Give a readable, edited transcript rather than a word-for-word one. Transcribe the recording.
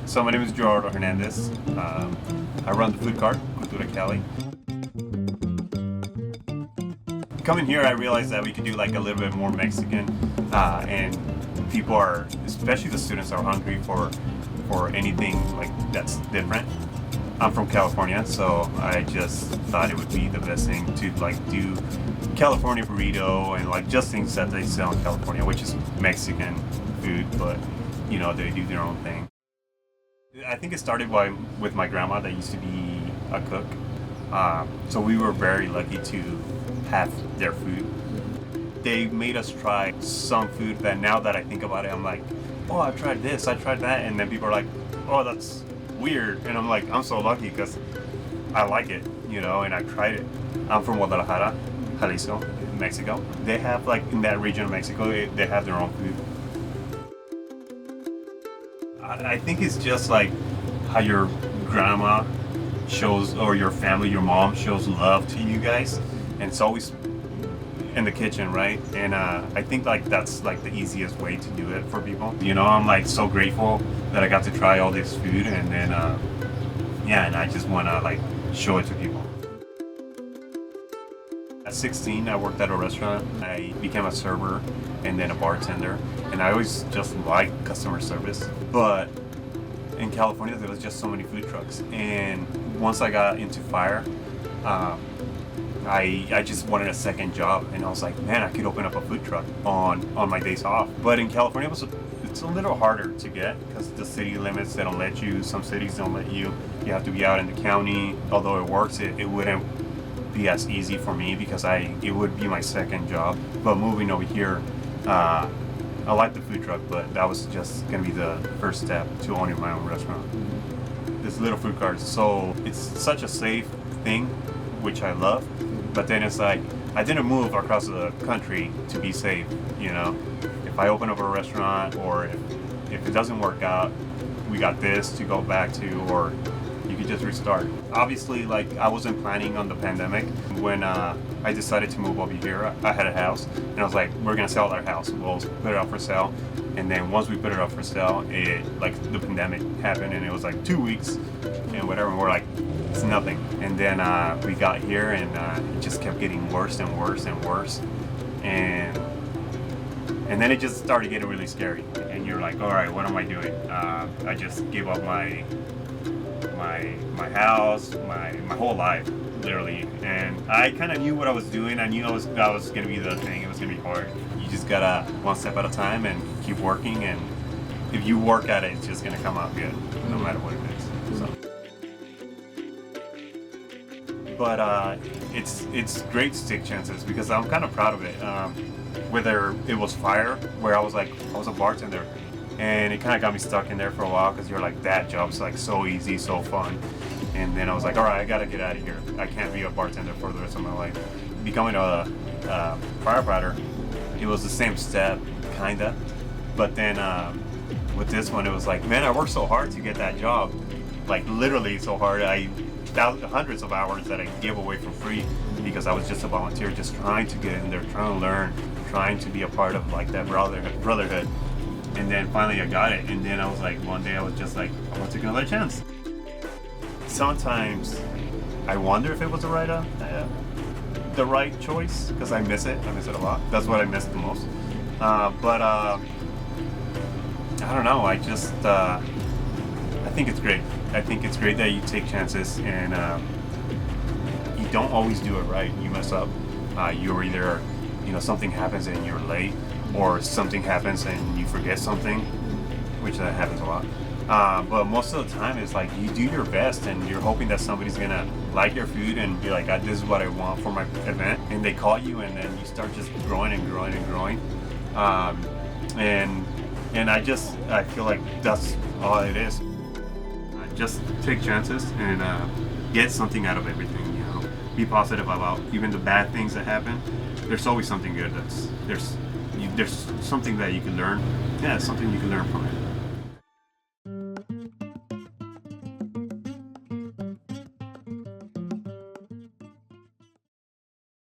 So my name is Gerardo Hernandez. I run the food cart, Cultura Cali. Coming here, I realized that we could do like a little bit more Mexican, and people are, especially the students, are hungry for anything like that's different. I'm from California, so I just thought it would be the best thing to like do California burrito and like just things that they sell in California, which is Mexican food, but you know, they do their own thing. I think it started with my grandma that used to be a cook. So we were very lucky to have their food. They made us try some food that now that I think about it, I'm like, oh, I tried this, I tried that, and then people are like, oh, that's weird, and I'm like, I'm so lucky because I like it, you know, and I tried it. I'm from Guadalajara, Jalisco, Mexico. They have like in that region of Mexico, they have their own food. I think it's just like how your grandma shows, or your family, your mom shows love to you guys, and it's always in the kitchen, right? And I think like that's like the easiest way to do it for people. You know, I'm like so grateful that I got to try all this food, and then yeah, and I just want to like show it to people. At 16, I worked at a restaurant. I became a server and then a bartender, and I always just liked customer service. But in California, there was just so many food trucks, and once I got into fire, I just wanted a second job, and I was like, man, I could open up a food truck on my days off. But in California, it's a little harder to get because the city limits, they don't let you. Some cities don't let you. You have to be out in the county. Although it works, it wouldn't be as easy for me because it would be my second job. But moving over here, I like the food truck, but that was just gonna be the first step to owning my own restaurant. This little food cart, so it's such a safe thing, which I love. But then it's like, I didn't move across the country to be safe, you know? If I open up a restaurant, or if it doesn't work out, we got this to go back to, or you could just restart. Obviously, like, I wasn't planning on the pandemic. When I decided to move over here, I had a house, and I was like, we're gonna sell our house. We'll put it up for sale. And then once we put it up for sale, the pandemic happened, and it was like 2 weeks and whatever, and we're like, it's nothing. And then we got here, and it just kept getting worse and worse and worse. And then it just started getting really scary. And you're like, all right, what am I doing? I just gave up my house, my whole life, literally. And I kind of knew what I was doing. I knew that was going to be the thing. It was going to be hard. You just gotta one step at a time and keep working. And if you work at it, it's just going to come out good, no matter what it is. So. But it's great to take chances because I'm kind of proud of it. Whether it was fire, where I was a bartender, and it kind of got me stuck in there for a while because you're like, that job's like so easy, so fun. And then I was like, all right, I gotta get out of here. I can't be a bartender for the rest of my life. Becoming a firefighter, it was the same step, kinda. But then with this one, it was like, man, I worked so hard to get that job. Like literally so hard. Hundreds of hours that I gave away for free because I was just a volunteer, just trying to get in there, trying to learn, trying to be a part of like that brotherhood. And then finally I got it, and then I was like, one day I was just like, I want to take another chance. Sometimes I wonder if it was the right choice, because I miss it a lot. That's what I miss the most. But I don't know, I think it's great. I think it's great that you take chances, and you don't always do it right. You mess up. You're either, something happens and you're late, or something happens and you forget something, which that happens a lot. But most of the time it's like you do your best and you're hoping that somebody's gonna like your food and be like, this is what I want for my event, and they call you, and then you start just growing and growing and growing. And I feel like that's all it is. Just take chances and get something out of everything, be positive about even the bad things that happen. There's always something good. There's something that you can learn. Yeah, something you can learn from it.